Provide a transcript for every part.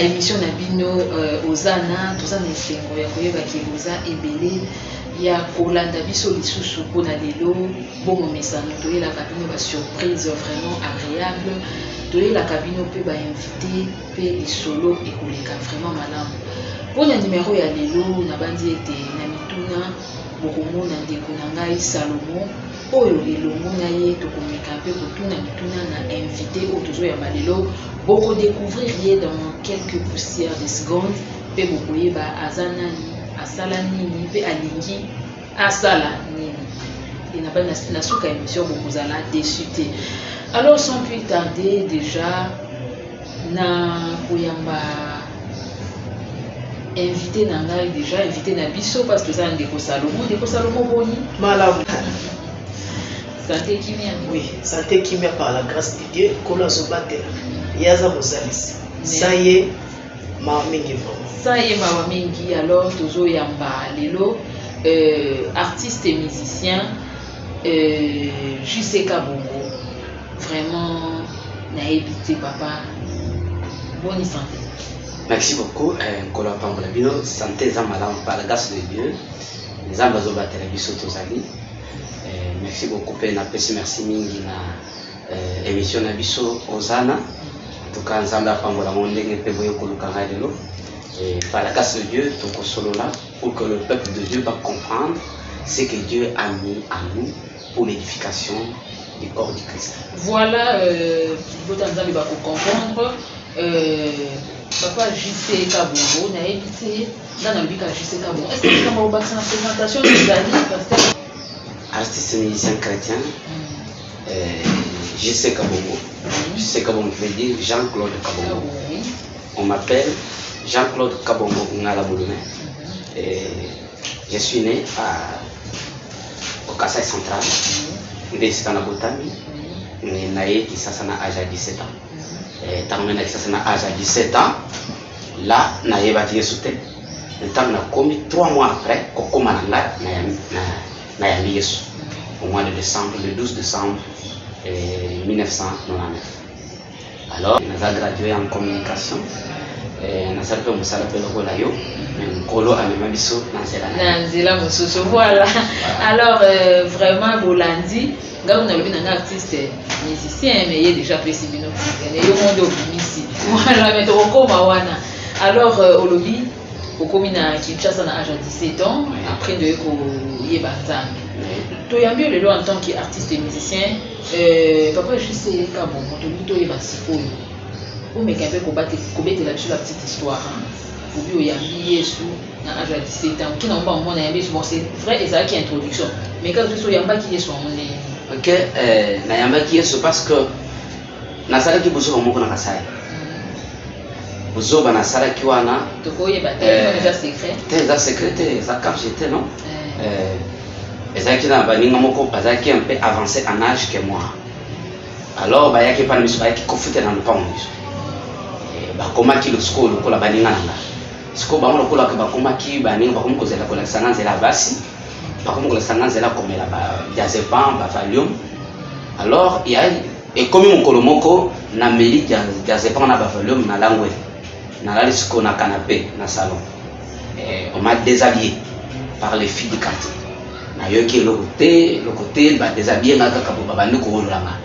émission na bino ozana tozana esengo ya koyeba ki oza ebele ya kolanda biso lisusu mpona lelo bongo mesano toyelaka bino ba surprise vraiment agréable toyelaka bino mpe bainvité mpe lisolo ekoleka vraiment malamu mpona nimero ya lelo nabandi ete na mituna bokomona ndeko na ngai Salomo oyo lelongo na ye tokomeka mpe kotuna mituna na invité oyo tozoyamba lelo bokodécouvrir ye dans quelques poussières de secondes mpe bokoyeba aza nani asala nini mpe alingi asala nini na suka émission bokozala déçu te. Alors sans plus tarder déjà na koyamba invité na ngai déjà invité na biso parce que ça ndeko Salomo boni malamu. Santé kimia. Oui, santé kimia par la grâce de Dieu. Kola zobatela. Yaza mozalis. Ça y est, ma mingi vraiment. Ça y est, ma mingi. Alors, tozo yamba lelo, artiste et musicien, JC Kabongo. Vraiment, n'a évité papa. Bonne santé. Merci beaucoup. Kola Pambolabino, santé zamalam par la grâce de Dieu. Les âmes zobatela biso tozali. Merci beaucoup pe na pesi merci mingi na émission na biso Ozana en tout cas nzambe apambola mondenge pe boye koluka ngalelo et par la grâce de Dieu toko solo là pour que le peuple de Dieu va comprendre ce que Dieu a mis en nous pour l'édification du corps du Christ. Voilà votre nzambe va comprendre papa JC Kabongo na évité dans le bika JC Kabongo est-ce que comment on va faire la présentation des amis pasteur artiste musicien chrétien, JC Kabongo. JC Kabongo veut dire Jean-Claude Kabongo. On m'appelle Jean-Claude Kabongo Ngalabouloume. Je suis né au Kassai central, c'est dans la Botami. Naé qui s'est à l'âge de 17 ans. Tant que ça à l'âge de 17 ans, là, naé bâti sauté. Le temps n'a commis 3 mois après, Koko Mananga, au mois de décembre, le 12 décembre 1999. Alors, nous avons gradué en communication. Nous avons fait voilà. Alors, vraiment, Bolandi, quand on a un artiste musicien, mais il est déjà précisé. Voilà, mais alors, au lobby, au commun qui chasse à l'âge de 17 ans, après de Yebanzang. Tu as bien le lot en tant qu'artiste et musicien. Papa, je sais Kabongo, tu es Basipo. Vous me capez combattre la petite histoire. Vous avez bien sous l'âge de 17 ans. Qui n'a pas mon ami, c'est vrai et ça qui est introduction. Mais quand tu sois Yamba qui est son nom. Ok, Nayamba qui est parce que Nasara qui bosse au Moko Nakasai. Bozo Banasara qui wana. Tu connais déjà secret. Déjà secret, ça quand j'étais non. Ezaki na baninga moko bazaki un peu avancé en âge que moi. Alors bayaki pa miso bayaki kofute na lupango miso. Bakomaki le skolo ko la baninga nanga. Siko bango lokola ke bakomaki baninga bakomi kozela kola sananze la basi. Bakomi kola sananze la komela ba diazepam ba valium. Alors il y a et comme mon kolomoko na meli diazepam na ba valium na langwe. Na la siko na canapé na salon. On m'a déshabillé par les filles du quartier. Le côté déshabillé na kaka bo babandi ko olanga.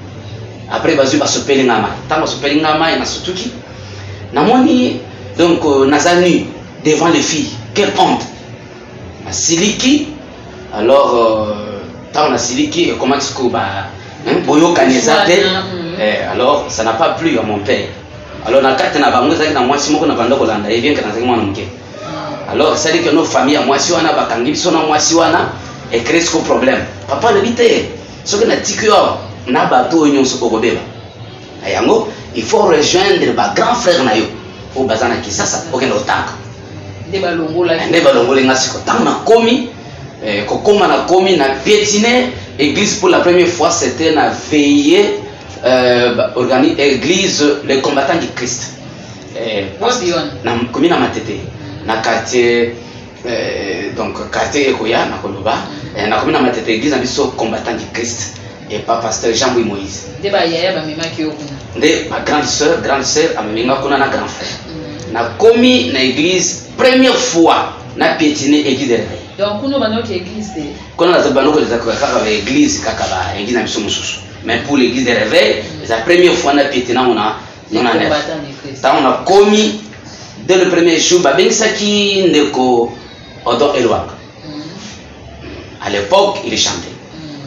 Après bazu ba sopeli ngama. Tama sopeli ngama na sutuki. Namoni donc nazani devant les filles. Quelle honte. Na siliki. Alors tant na siliki et comment est-ce que ba boyo kanezate. Alors ça n'a pas plu à mon père. Alors na kate na bango zaki na mwasi moko na banda ko landa et bien que na zaki mwana mke. Alors ça dit que nos familles mwasi wana bakangi biso na mwasi wana et crée ce problème. Papa ne dit ce que n'a dit que n'a bateau union se pogobeba. Ayango, il faut rejoindre les grands frères nayo au bazana qui ça aucun autant. Des balongo là. Des balongo les ngasiko tant na komi kokoma na komi na piétiner église pour la première fois c'était na veiller organiser église les combattants du Christ. Na komi na matete na quartier donc quartier Ekoya na Koloba na komi na matete église na biso combattant du Christ et pas pasteur Jean-Louis Moïse. De ba yaya ba mema ki okuna. De ma grande sœur a meminga kuna na grand frère. na commis na église première fois na piétiner église de réveil. Donc kuno banoki église de. Quand on a banoko les kaka ba église kaka ba église na biso mususu. Mais pour l'église de réveil, c'est la première fois na piétiner on a on a commis dès le premier jour ba bengisaki ndeko Odo Elwak. À l'époque, il chantait.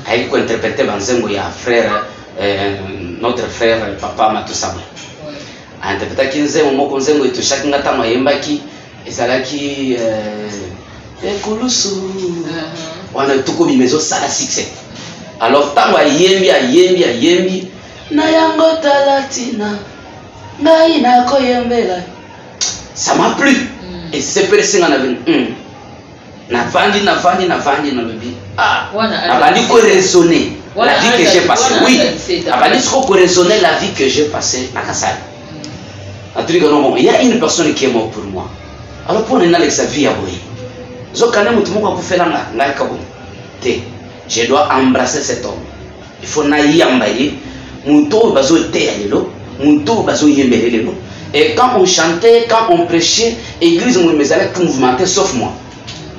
Il a interprété Banzengo ya frère notre frère papa Matusabwe. A interprété Kinzengo moko Nzengo et chaque ngata mayembaki ezalaki ekulusu. Wana tuko bimezo sala succès. Alors tango yembi na yango talatina ngai na koyembela. Ça m'a plu. Et c'est personne en avait navandi na lobi. Ah, navandi ko raisonner la vie que j'ai passée. Oui, navandi ko raisonner la vie que j'ai passée na Kasai. Il y a une personne qui est morte pour moi. Alors pour nena avec sa vie à boy. Zokane mutu moko ko fela ngai kabo. Te, je dois embrasser cet homme. Il faut na yambaye muto bazo te alelo, muto bazo yembelelo. Et quand on chantait, quand on prêchait, l'église me mouvementait sauf moi.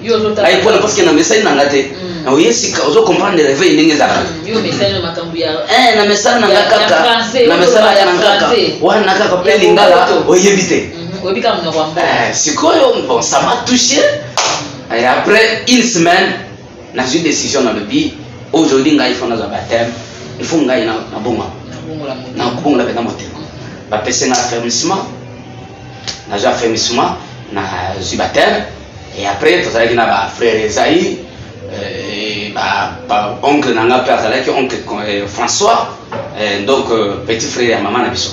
Là, il faut parce qu'il y a un message dans la tête. Oui, si vous comprenez le réveil, il y a un message dans la message dans la caca. La message dans la caca. Ouais, na caca plein lingala. Oui, évitez. C'est quoi? Bon, ça m'a touché. Et après une semaine, j'ai une décision dans le billet. Aujourd'hui, il faut un baptême. Il faut un gars na bonga. Na bonga la montée. Bah, passer dans l'affermissement, dans l'affermissement, dans le baptême, et après, tu as dit que frère Esaïe, oncle Nanga, père oncle François, donc petit frère et maman Nabiso.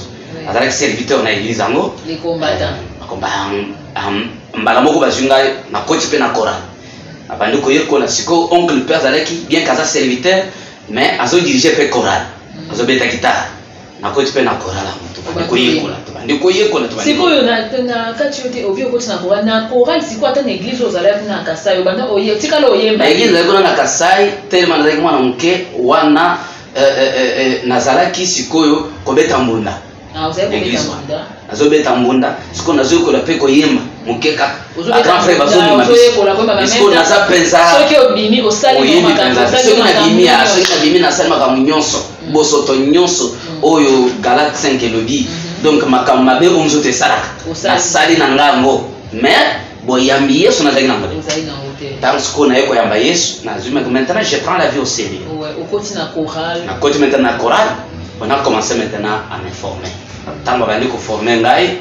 Tu as dit serviteur dans l'église Ango. Les combattants. Mbalamoko Bazunga, na coach pe na chorale. Abandi koyeko na siko oncle père Zaleki, bien qu'à serviteur, mais azo diriger pe chorale. Azo beta guitare. Na coach pe na chorale. Siko yo na kati yote obi okoti na chorale na chorale siko ata na église ozala na Kasai banda oye tikala oyemba église na Kasai tellement na mwana mke wana nazalaki sikoyo kobeta mbunda azobeta mbunda siko nazokola pe koyemba mukeka grand frère bazoni mabisi siko naza penza soki obimi osali soki na bimi na sali makambo nyonso bosoto nyonso oyo Galate 5 elobi donc makambo mabe onzo te salaka asali na ngango mais boyambi Yesu na zaki na ngote tant siko na yeko yamba Yesu na zuma maintenant je prends la vie au sérieux okoti na chorale na koti maintenant na chorale on a commencé maintenant à me former tant bandi ko former ngai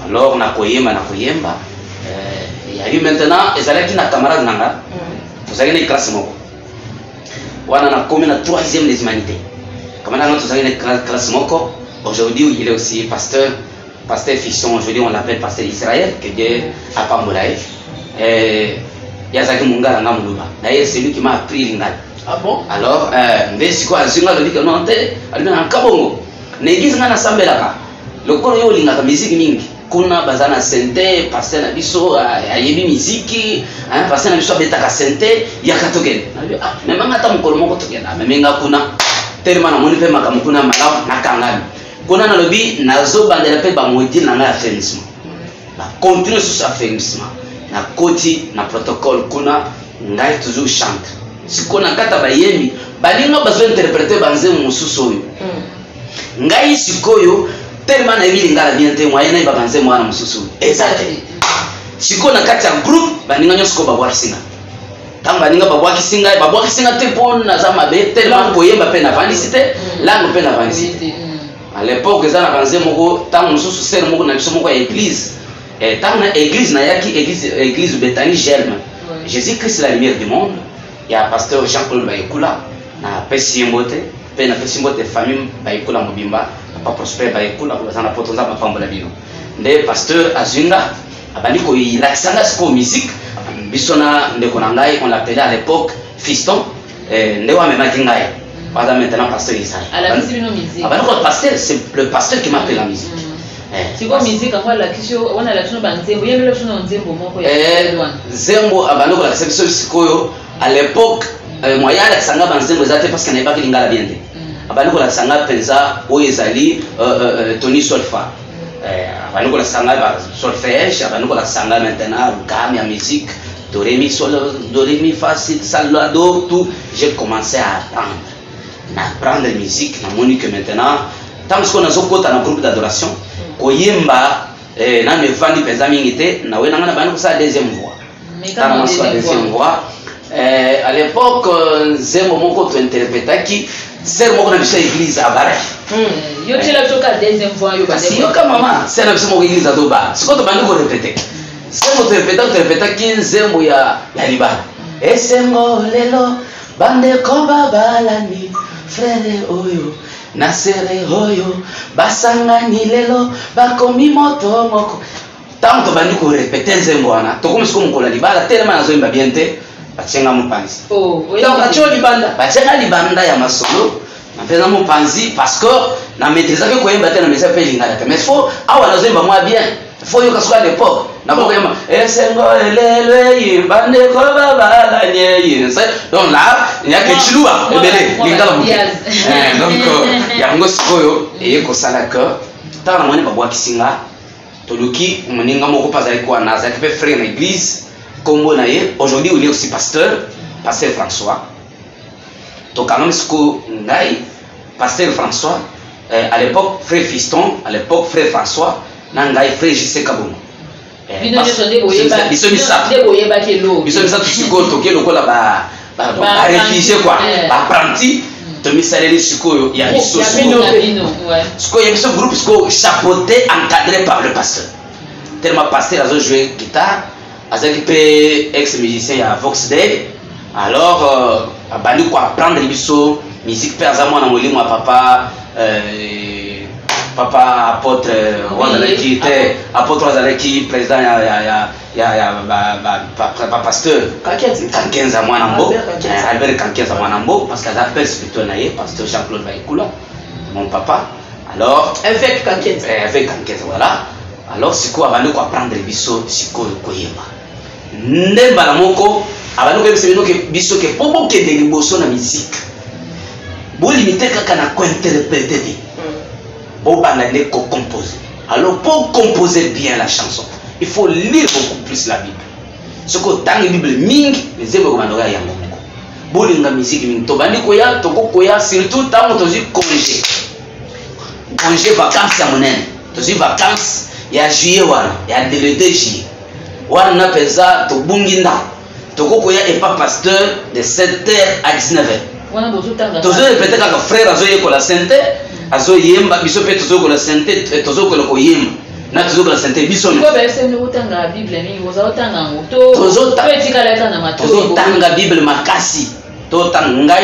alors na koyemba il y a eu maintenant ezalaki na camarade nanga tozaki na classe moko wana na komi na 3e des humanités camarade nanga tozaki na classe moko. Aujourd'hui il est aussi pasteur Fisson, aujourd'hui on l'appelle pasteur Israël que Dieu a pambolé. Yazaki Mungala Ngamuluba. D'ailleurs c'est lui qui m'a appris l'ingala. Ah bon? Alors mais c'est quoi Zinga le dit que non te alina kabongo. N'église ngana sambelaka. Le koro yo lingaka musique mingi. Kuna bazana sente pasteur na biso ayebi musique, hein pasteur na biso betaka sente yakatokene. Ah mais mama ta mukolo moko tokena. Mais menga kuna tellement na moni pe makambo kuna malamu na kangami. Kuna na lobi nazo bandela pe ba modile na nga affermissement. Ba continuer sur ce affermissement. Na koti na protocole kuna ngai toujours chante. Sikona kata ba yemi balinga bazo interpréter banze mususu oyo. Ngai sikoyo tellement na bili ngala bien te moyen na ba banze mwana mususu. Exactly. Sikona kata group baninga nyosiko ba bwarsinga. Tamba ninga ba bwakisinga te pon na za mabe tellement koyemba pe na vandicité, langue pe na vandicité. À l'époque ils ont avancé moko tant mususu ser moko na biso moko ya église et tant na église na yaki église Bethany Germe Jésus Christ la lumière du monde. Il y a pasteur Jean-Claude Baïkoula na Pessimbote pe na Pessimbote famille Baïkoula Mobimba pas Prosper Baïkoula pour ça na potonza ma pambola bino nde pasteur Azunga abandi ko ilaxanga ko musique bisona ndeko na ngai on l'appelait à l'époque fiston nde wa mema kingai. Pas maintenant pasteur Israël. À la musique, musique. Pasteur, c'est le pasteur qui m'appelle la musique. C'est quoi musique? On a la question, on a la question Zembo. Il y a la question Zembo. Zembo, la question à l'époque, moi, il y a la sanga Zembo parce qu'il n'y a pas que l'ingala bien. Abanoko la sanga penza Oezali Tony Solfa. Avant la sanga ba solfège, avant la sanga maintenant gamme à musique, do ré mi sol, do ré mi fa si sol la do tout, j'ai commencé à apprendre la musique, na monique maintenant tant qu'on a zokota na groupe d'adoration, koyemba na me vandi pesa mingi te, na we na ngana bana ko sa deuxième voix. Tant que deuxième voix. À l'époque, Zembo moko to interprétaki, c'est moko na biso église à Barak. Yo tu l'as choqué deuxième fois yo parce que comme maman c'est na biso moko église à Doba c'est quoi to bandi ko répéter Zembo to répéter ki Zembo ya liba esengo lelo bande ko babalani frère oyo na sere oyo basangani lelo bakomi moto moko tant to bandi ko répéter Zembo wana to comme ce ko moko la liba tellement nazo imba bien te bachenga mupanzi donc acho libanda bachenga libanda ya masolo na pesa mupanzi parce que na maîtrise que koyemba te na mesa pe lingala mais faut awa nazo imba moi bien faut yo kasuka l'époque na ko yemba esengo lelwe yimbande ko baba nye donc là il y a que chilua ebele lingala mu donc yango sikoyo e ko sala que tant moni babwa kisinga toluki moninga moko pazali ko na za ke frère na église. Aujourd'hui, il est aussi pasteur François. Donc, quand même, ce que pasteur François, à l'époque, frère Fiston, à l'époque, frère François, Nangaï, frère J.C. Kaboum. Ils sont réfugiés, quoi. Apprentis, il y a ce groupe chapeauté, encadré par le pasteur. Tellement pasteur a joué guitare. Avec ex-musicien, il y a Vox Day. Alors, il faut apprendre les musique persamment dans mon papa, papa apôtre Wazaleki, apôtre Wazaleki, président, il y a pasteur Kankenza Mwanambo, Albert Kankenza Mwanambo, parce qu'il a appelé spirituel, pasteur Jean-Claude Baïkoula, mon papa. Alors, avec Kankenza. Avec Kankenza, voilà. Alors, c'est quoi, il faut apprendre les bisous, c'est quoi, ndemba na moko abano ke biseno ke biso ke pobo ke de liboso na musique bo limiter kaka na ko interpréter bo bana ne ko composer. Alors pour composer bien la chanson il faut lire beaucoup plus la Bible ce que dans la Bible ming les éboko mandoga yango moko bo linga musique ming to bandi ko ya to ko ya surtout tant to ji congé vacances ya monene to ji vacances ya juillet wana ya le 2 juillet wana pesa to bunginda to koko ya epa pasteur de 7h à 19h wana bozutanga tozo répéter kaka frère azo yekola sainte azo yemba biso pe tozo kola sainte tozo kola ko yemba na tozo kola sainte biso ko ba ese no utanga Bible mingi boza utanga moto tozo etikala kana mato tozo tanga Bible makasi to tanga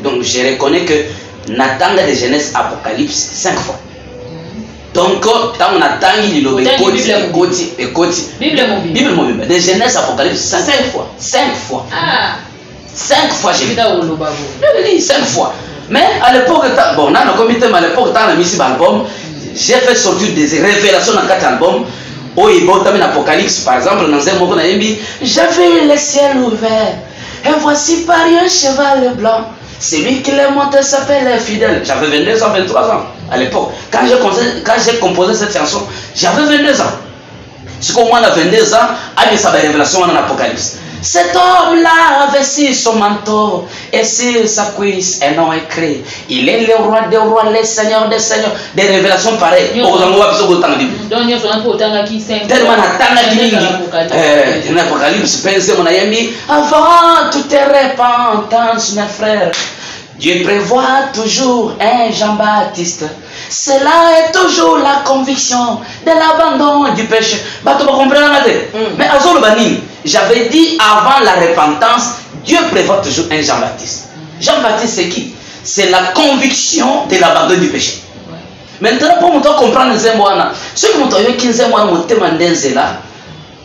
donc je reconnais que natanga de Genèse Apocalypse 5 fois. Donc, quand on attend, il est Bible mobile. De Genèse Apocalypse 5 fois. 5 fois. 5 fois, j'ai vu. 5 fois. Mais à l'époque, bon, on a un comité, mais à l'époque, on a mis sur l'album. J'ai fait sortir des révélations dans 4 albums. Au Apocalypse, par exemple, dans un moment, on a dit j'avais le ciel ouvert. Et voici pareil un cheval blanc. Celui qui l'a monté s'appelle Fidèle. J'avais 22 ans, 23 ans à l'époque. Quand j'ai composé cette chanson, j'avais 22 ans. C'est qu'au moins à 22 ans, il y a une révélation dans l'Apocalypse. Cet homme-là avait sur son manteau et sur sa cuisse un nom écrit. Il est le roi des rois, le seigneur des seigneurs. Des révélations pareilles. Tellement l'Apocalypse, avant toute repentance, mes frères, Dieu prévoit toujours un Jean-Baptiste. Cela est toujours la conviction de l'abandon du péché. Mais j'avais dit avant la repentance, Dieu prévoit toujours un Jean-Baptiste. Jean-Baptiste c'est qui? C'est la conviction de l'abandon du péché. Maintenant, pour nous comprendre les mots, ceux qui m'ont dit 15 mois, m'ont demandé là.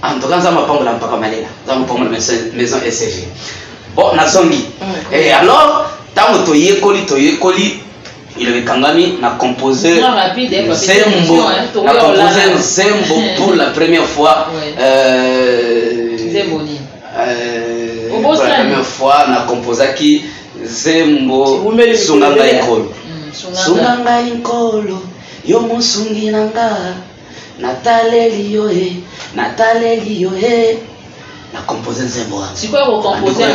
En tout cas, ça m'a pas mal là. Ça m'a pas mal maison SCG. Bon, Nazongi. Et alors, tant que tu es il avait kangami na composé Zembo pour la première fois. Pour la première fois, na composé qui Zembo Sunganga Ikolo. Sunganga Ikolo, yo musungi nanga. nataleli yo na composer nzembo wana. C'est quoi vous composer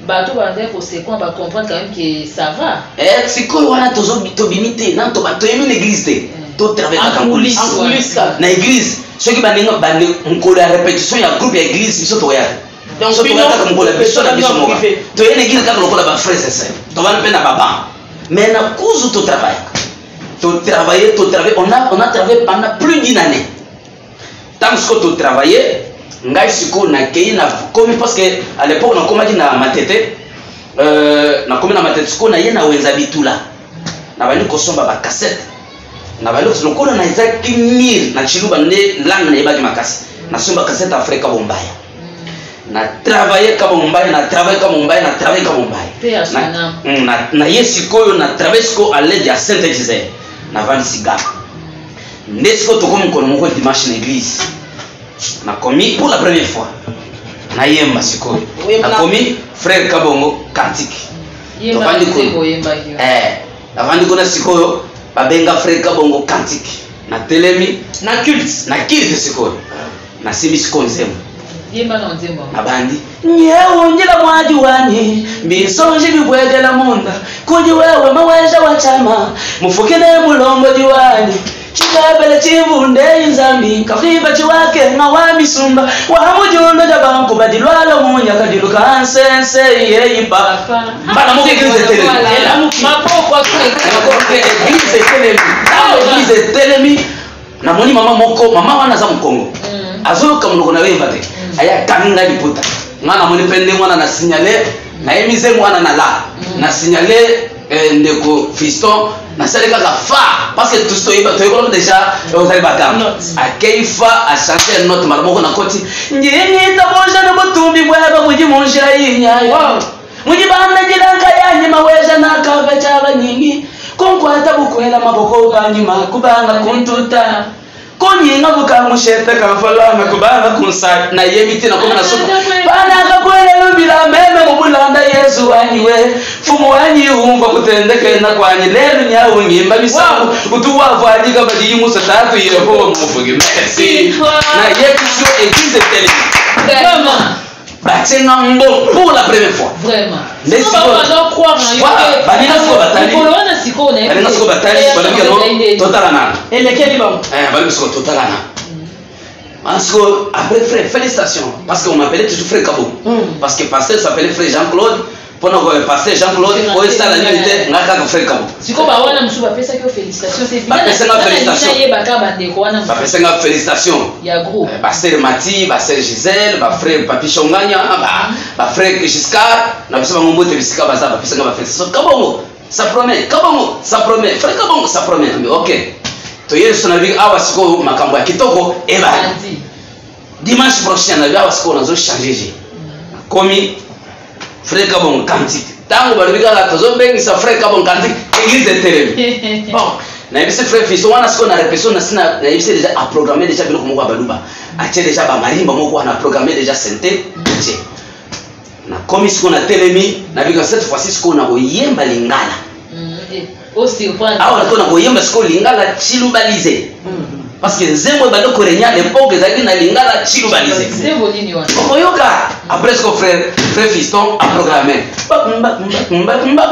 bateau bandé pour c'est quoi va comprendre quand même que ça va. Sikoyo wana tobimi te na toyemi l'église te. To travailler en coulisses na église. Ceux qui bandinga bande mukolo ya répétition ya groupe ya église biso to ya. Donc so to kaka mukolo biso na biso moka. To yene église kaka lokola ba frères et sœurs. To wana pe na baba. Mais na kuzu to travailler. On a travaillé pendant plus d'une année. Tant que tu travaillais, ngai siko na kei na komi parce que à l'époque on a commencé na matete na komi na matete siko na yena wenza bitula. Na bani ko somba ba cassette. Na bali ko lokolo na izaki mil na chiluba ne lang na ibaki makasi. Na somba cassette Afrika Bombaya. Na travailler comme Mumbai, na travailler comme Mumbai, na travailler comme Mumbai. Na yesiko na travailler siko à l'aide de Saint-Gisèle. Na vandi cigare. Nesco to comme kono moko dimanche na église. Na commis pour la première fois. Na yemba siko. Na commis frère Kabongo cantique. To vandi ko na vandi ko na siko babenga frère Kabongo cantique. Na telemi na culte siko. Na simi siko nzemo. Yemba na nzemo. Na bandi. Nyewe njila mwaji wani bisonji bibwegela munda kuji wewe maweja wa chama mufukine mulongo diwani chikabele chivunde inzambi kafiba chiwake na wamisumba wamujundo jabanku badilwalo munya kadiluka ansense yeimba mbana muke eglise telemi eglise telemi na moni mama wana za mkongo azoka munoko na wemba te aya kaminga liputa mwana moni pende mwana na signaler na emize mwana na la na signaler ndeko fiston na saleka ka fa parce que tout ce qui est déjà aux albacam akeifa a chanter notre malmoko na koti njini taboja na mutumbi mwaba muji monjira yinyayo muji banda jidanga yanyi maweja na kava chaba nyingi konkwata bukwela maboko ganyima kubanga kuntuta konyinga bukamushete kamfalanga kubanga kunsa na yemiti na kuma na suku bana akakwela lubila meme mubulanda Yesu anyiwe fumu anyi umva kutendeke na kwanye lelu nyawo ngimba bisabu utuwa vajika badi musa tatu Yehova muvuge merci na yesu église télé Vraiment. Batenga mbo pour la première fois. Vraiment. Les siko ba croire en voilà, banina siko batali. Kolona siko na. Banina siko batali, banina no totalana. Elekeli bam. Banina siko totalana. Parce que après frère, félicitations parce qu'on m'appelait toujours frère Kabo. Parce que pasteur s'appelait frère Jean-Claude. Pendant que le pasteur Jean-Claude, pour ça la nuit ngaka frère Kabo. Siko ba wana musuba pesa que félicitations c'est bien. Ba pesa nga félicitations. Ba pesa nga félicitations. Ya gros. Pasteur Mati, pasteur Gisèle, ba frère Papi Chonganya, ba frère Giscard, na pesa ngombo te bisika baza ba pesa nga ba félicitations. Kabongo, ça promet. Kabongo, ça promet. Frère Kabongo, ça promet. OK. To yesu na bi awa siko makambo ya kitoko eba. Dimanche prochain na bi awa siko nazo changer. Komi frère Kabongo cantique. Tango balibika la tozo bengi sa frère Kabongo cantique église télé. Bon, na bise frère Fiston wana siko na répétition na sina na bise déjà a programmer déjà biloko moko baluba. Atie déjà ba marimba moko na programmer déjà santé. Na komi siko na telemi na bika cette fois-ci siko na oyemba lingala. Aussi point. Ah on a koyemba siko lingala chilubalize. Parce que nzembo bado korenya l'époque ezaki na lingala chilubalize. Nzembo nini wana? Oyoka après ce que frère Fiston a programmé.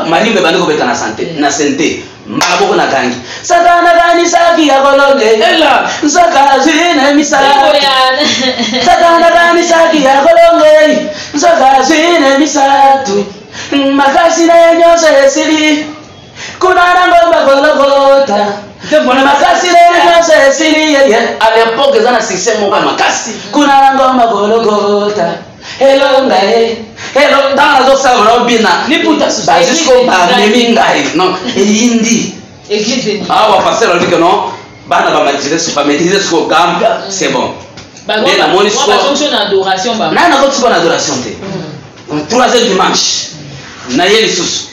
Marimbe bado kobeta na santé. Malaboko na kangi. Satana gani saki ya kolonge. Ela nzaka zine misala. Satana gani saki ya kolonge. Nzaka zine misatu. Makasi na nyose esili. Kuna ngomba gologota. Makasi na nyose esili. À l'époque zana succès moka makasi. Kuna ngomba gologota. Hello ngai. Hello dans la dosa robina. Ni puta ba jusqu'au ba memingai. Non, indi. Église. Ah wa pasteur dit que non. Bana ba maîtriser ce qu'on gamme, c'est bon. Ba na moni so. Ba fonction d'adoration ba. Na ko tsiko na adoration te. On troisième dimanche. Na yeli susu.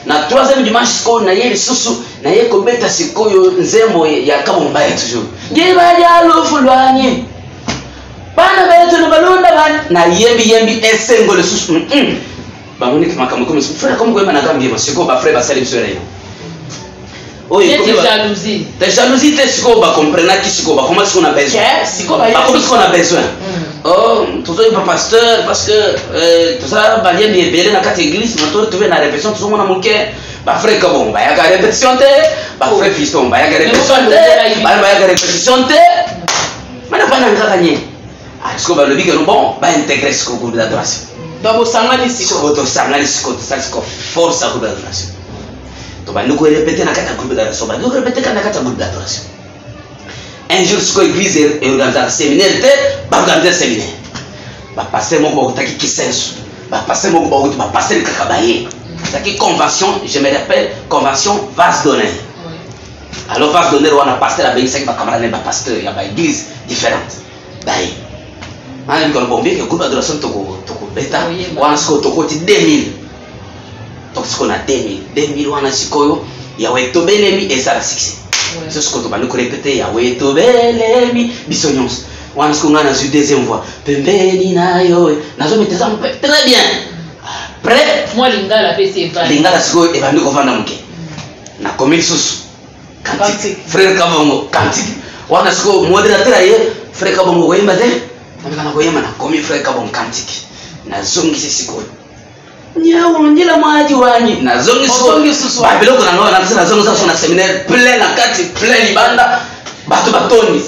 Na troisième dimanche ko na yeli susu, na ye ko beta sikoyo nzembo ya Kabongo toujours. Giba ya lufulwanye. Bana betu na balunda bana na yembi esengo le susu. Ba moni kama frère comme quoi na gambie siko ba frère ba salim sur rien. jalousie. La jalousie, c'est ce qu'on va comprendre, comment est-ce qu'on a besoin. Comment est-ce qu'on a besoin. Oh, tout ça, il pas pasteur, parce que tout ça, bah, il y a des bébés dans la église, mais toi, tu veux la répétition, tout le monde a manqué. Bah, frère, comment bah, il y a une répétition, bah, frère, fiston, bah, il y a une répétition, bah, il y a une répétition, mais n'a pas gagné. Est-ce qu'on va le dire que nous, bon, bah, intégrer ce groupe d'adoration. Donc, au Sangani, c'est quoi? Force à groupe d'adoration. Donc, nous allons répéter dans le groupe d'adoration. Nous allons répéter dans le groupe d'adoration. Un jour, ce que l'église est organisée un séminaire, bah, organiser un séminaire. Bah, passer mon bon, t'as qui sens. Bah, passer mon bon, bah, passer le cacabaye. T'as qui convention, je me rappelle, convention vase d'honneur. Alors, vase d'honneur, on a passé la bénédiction, bah, camarade, bah, pasteur, il y a une église différente. Bah, on a dit que le groupe d'adoration, beta, on a ce qu'on a 2000. Donc, ce qu'on a 2000, on a ce qu'on a, il y a un tobelemi et ça a succès. C'est ce qu'on a répété, il y a un tobelemi, bisognos. On a ce qu'on a dans une deuxième voix. Pembeni na yo, na zo mettre ça très bien. Après, moi, Linga la fait c'est pas. Linga la ce qu'on est venu qu'on va dans muke. Na commune sous. Cantique. Frère Kabongo, cantique. On a ce qu'on modérateur ailleurs, frère Kabongo, voyez madame. On a voyé madame, commune frère Kabongo cantique. Na zongi c'est quoi? Nyawo ndila maji wani na zongi so ba biloko na ngona na zongi so na séminaire plein na kati plein libanda bato batoni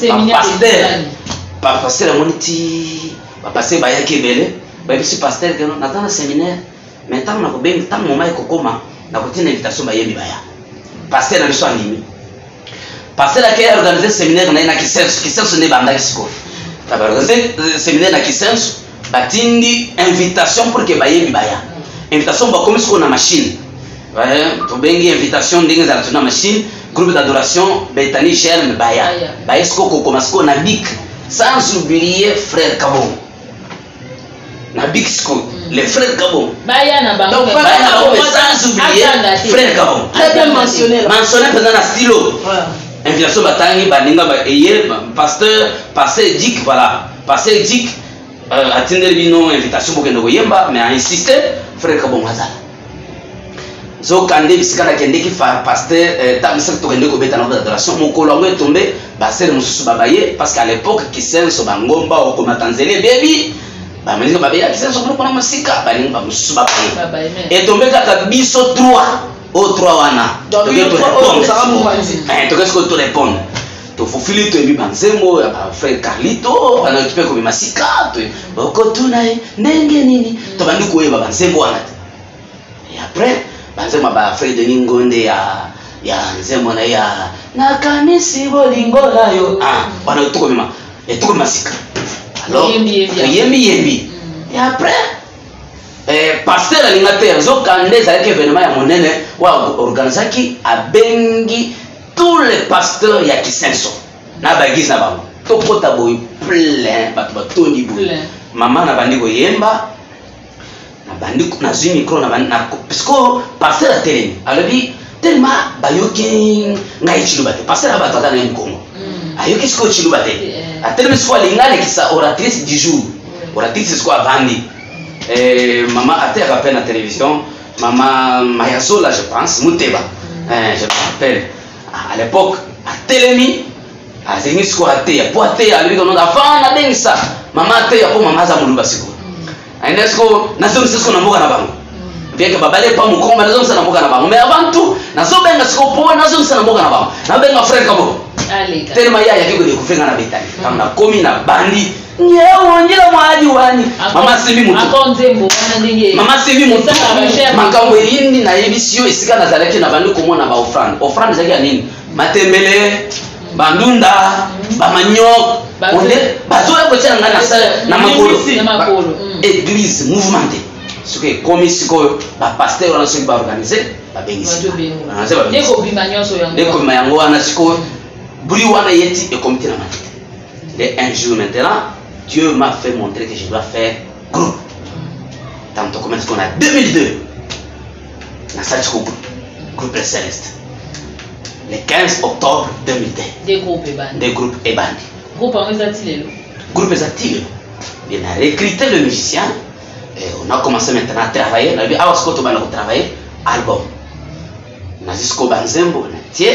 pa pasteur moniti ba pasteur ba yake bele ba bisi pasteur que na dans séminaire maintenant na ko ben tant moment ko koma na ko tina invitation ba yebi baya pasteur na biso animi pasteur a organisé séminaire na kisenso ne banda kisiko ta ba organiser séminaire na kisenso batindi invitation pour que ba yebi baya invitation va comme sur une machine. Tu bengi invitation dingue za tuna machine, groupe d'adoration Bethany Germe Baya. Baya ce qu'on commence qu'on a bic sans oublier frère Kabon. Na bic sco, les frères Kabon. Baya na bango. Donc Baya na bango sans oublier frère Kabon. Très bien mentionné. Mentionné pendant la stylo. Invitation batangi baninga ba eye pasteur Dick voilà. Pasteur Dick atteindre bino invitation pour que nous yemba mais a insisté frère Kabon Hazala zo kande bisika na kende ki fa pasteur tamisa to kende ko beta na adoration mon kolongo est tombé baser mususu babaye parce qu'à l'époque qui senso bangomba o comme Tanzanie baby ba menzi babaye qui senso ko na masika balinga ba mususu babaye et tombé kaka biso 3 au 3 wana donc il faut ça to qu'est-ce que tu réponds to fulfili to ebi banzembo ya frère Carlito ana occupé comme masika to boko tunae ndenge nini to bandi ko yeba banzembo wana et après banzembo ba frère de Ningonde ya nzembo na ya na kanisi bolingo la yo bana to ko mema et to ko masika alors yembi et après pasteur alingateur zo kande za ke événement ya monene wa organizaki abengi tous les pasteurs ya kisenso na bagise na bango to kota boy plein bato batoni boy mama na bandi ko yemba na bandi na zui micro na bandi na puisque pasteur a telemi alobi tellement bayoki ngai chilubate pasteur abato kana en Congo ayoki sko chilubate a telemi soit lingale qui sa oratrice du jour oratrice quoi bandi maman a été rappelé à la télévision maman Mayasola je pense Muteba je me rappelle à l'époque à Télémi à Zénisco à Té pour Té à lui qu'on a avant na densa maman Té pour maman za muluba siko ainesco na zo siko na mboka na bango bien que babale pas mu komba na zo na mboka na bango mais avant tout na zo benga siko pour na zo na mboka na bango na benga frère Kabo allez tellement ya kiko de kufenga na Betani kama na komi na bandi nyewo njila mwaji wani mama sibi mutu akonzembo wana ndenge mama sibi mutu makambo yindi na yebisio esika na zalaki na bandu komona ba offrande zaki ya nini matembele bandunda bamanyo onde bazoya kotia ngana na makolo église mouvementée ce que comme siko ba pasteur wana soki ba organiser ba bengisi ndeko bimanyoso yango ndeko mayango wana siko buri wana yeti et comité na matete et un jour maintenant Dieu m'a fait montrer que je dois faire groupe. Tantôt comment est-ce qu'on a 2002 dans cette groupe céleste. Le 15 octobre 2002. Des groupes ébandis. Des groupes ébandis. Groupe en Zati. Groupe Zati. On a recruté le musicien et on a commencé maintenant à travailler. On a dit ah on va travailler album. On a jusqu'au Banzembo, on a tiens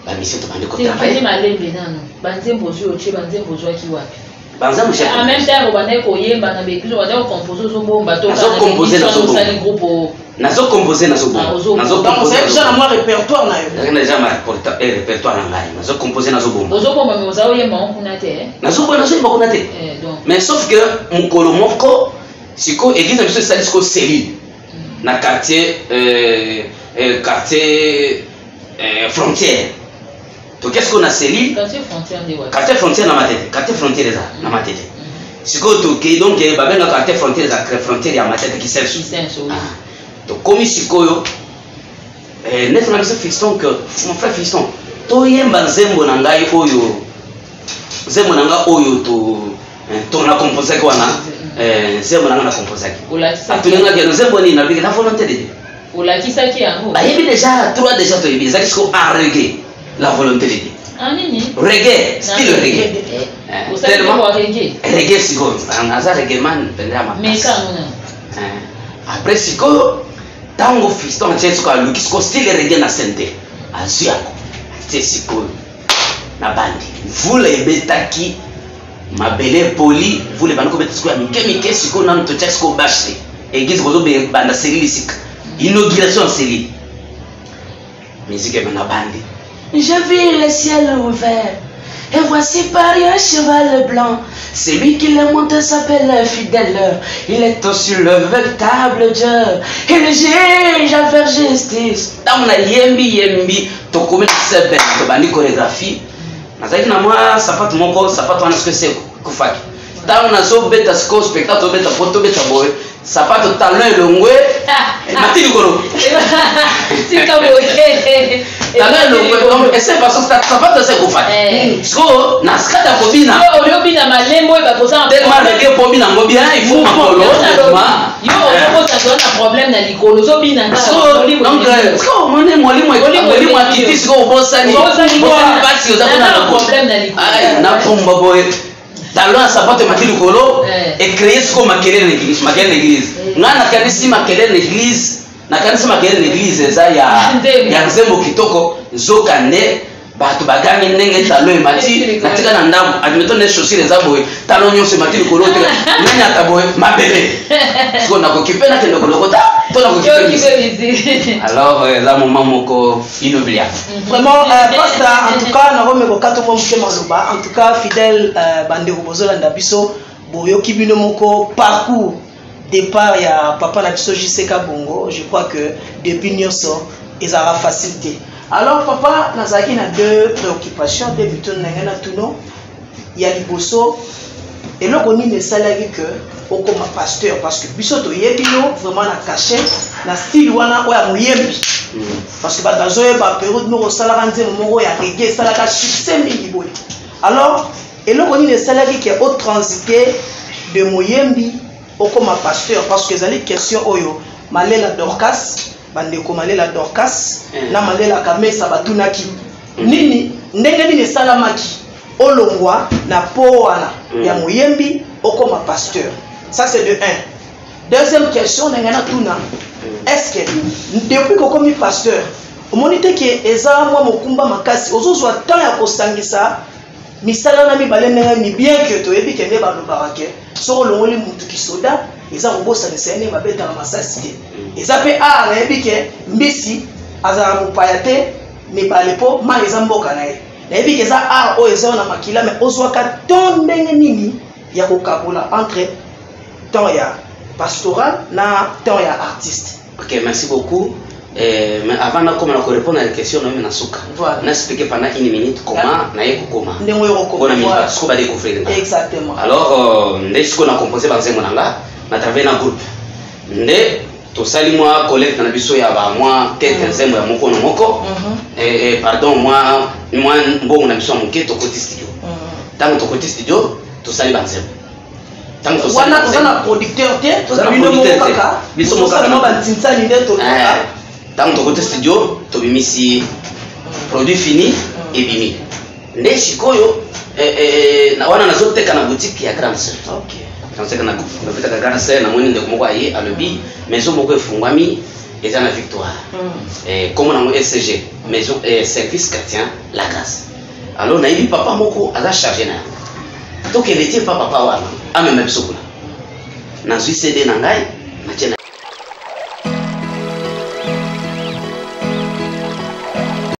ba mission to bande ko Te travailler malembe nano. Banzembo zo oche banzembo zo ki wapi. banzembo chef En même temps bana ko yemba na bekizo bana ko composer zo bomba to nazo composer na zo groupe. nazo composer na zo bomba nazo composer déjà moi répertoire na yo déjà ma répertoire na ngai nazo composer na zo bomba Ozo bomba mais ozo yemba on kuna te. nazo bomba kuna te Donc mais sauf que mukolo moko siko église biso ça disco cellule na quartier frontière. Donc qu'est-ce qu'on a cellule? quartier frontière de Ouattara. Quartier frontière na matete, quartier frontière eza na matete. Siko to ke donc babenga quartier frontière za frontière ya matete qui sert sous. Donc comme sikoyo neuf na biso fiston que mon frère fiston to yemba nzembo na ngai oyo nzembo na ngai oyo to na composer kwa na nzembo na ngai na composer ki. Atulinga ke nzembo ni na biki na volonté de Dieu. Olakisaki yango. Ba yebi déjà trois déjà to yebi ezaki siko en reggae la volonté de Dieu. Ah nini? Reggae, style reggae. Tellement reggae. Reggae siko, anaza reggae man pendra ma. Mais quand après siko tango fiston tient siko aluki siko style reggae na sente. Aziako. C'est siko na bandi. Vule betaki mabele poli, vule banako beta siko ya mike siko na to check siko bashte. Église kozo be banda série sika. Inauguration série. Musique est na bandi. Je vis le ciel ouvert, et voici Paris un cheval blanc. Celui qui le monte s'appelle fidèle, il est aussi le véritable Dieu. Et le juge à faire justice. Dans la yembi, to comme c'est belle, to bani chorégraphie. Nazaki na moi, sapato moko, sapato wana ce que c'est kufaki. Dans na zo beta sko spectacle beta photo beta boy. Sapato talon longwe mati likolo sika boye talon longwe ese façon sapato c'est kofa so na skata kobina yo bina malembo e ba kosa tellement reggae po bina ngo bien il faut makolo yo on ça donne un problème na likolo zo bina so donc so mone molimo akiti siko bosani basi oza na problème na likolo na pomba boy talon sapato mati likolo et créer ce qu'on makelele l'église makelele l'église ngana kanisi makelele l'église na kanisi makelele l'église eza ya nzembo kitoko zoka ne bato bagangi ndenge talon emati na tika na ndambo admeto ne chaussure eza boye talon nyonso emati likolo te nani ata boye mabele so na kokipe na kende kolokota to na kokipe alors eza moment moko inoubliable vraiment pasteur en tout cas na romeko kato mo mke maloba en tout cas fidèle bandeko bozolanda biso boyoki bino moko parcours départ ya papa na biso JC Bongo. Je crois que depuis nyonso ezara facilité. Alors papa nazaki na deux préoccupations débutant na tuno ya liboso eloko nini esalaki que okoma pasteur parce que biso to yebino vraiment na cachet na style wana oya moyembi parce que batazoye ba période moko salaka nzembo moko ya reggae salaka succès mingi boye. Alors eloko nini esalaki que au transiter de moyembi okoma pasteur parce que ezali question oyo malela Dorcas bandeko malela Dorcas na malela Kamesa batunaki nini ndenge nini esalamaki olongwa na po wana ya moyembi okoma pasteur. Ça c'est de 1. Deuxième question nengana tuna est-ce que depuis que komi pasteur omonite ke eza mwa mokumba makasi ozozwa temps ya kosangisa misala na mibale ndenge ni bien que toyebi kende balobaka ke soko longoli mutu kisoda eza kobosanisa ene babetaka masasi te eza mpe art nayebi ke mbisi azala mopaya te mibale mpo mai eza mboka na ye nayebi ke eza art oyo eza na makila me ozwaka ton ndenge nini ya kokabola entre temps ya pastoral na temps ya artiste. Ok, merci beaucoup. Mais avant de répondre à la question, on a expliqué pendant une minute comment on a découvrir. Exactement. Alors, on a composé par à travers un groupe. Tout ça, moi, collègue dans la biso, il y a moi, quelques zèmes, pardon, moi, bon, on a mis mon quête au côté studio. Dans notre côté studio, tout ça, il y a un producteur, dans ton côté studio, tu as mis ici produit fini et bimi. Ne chikoyo, on a zoté kana boutique ya grande sœur. Ok. Quand c'est kana boutique ya grande sœur, na moni ndeko moko aye alobi, maison moko efungwami, eza na victoire comme on a SCG maison service chrétien la grâce alors nayebi papa moko aza chargé na donc elle était pas papa wana amema biso kuna nazwi CD na ngai na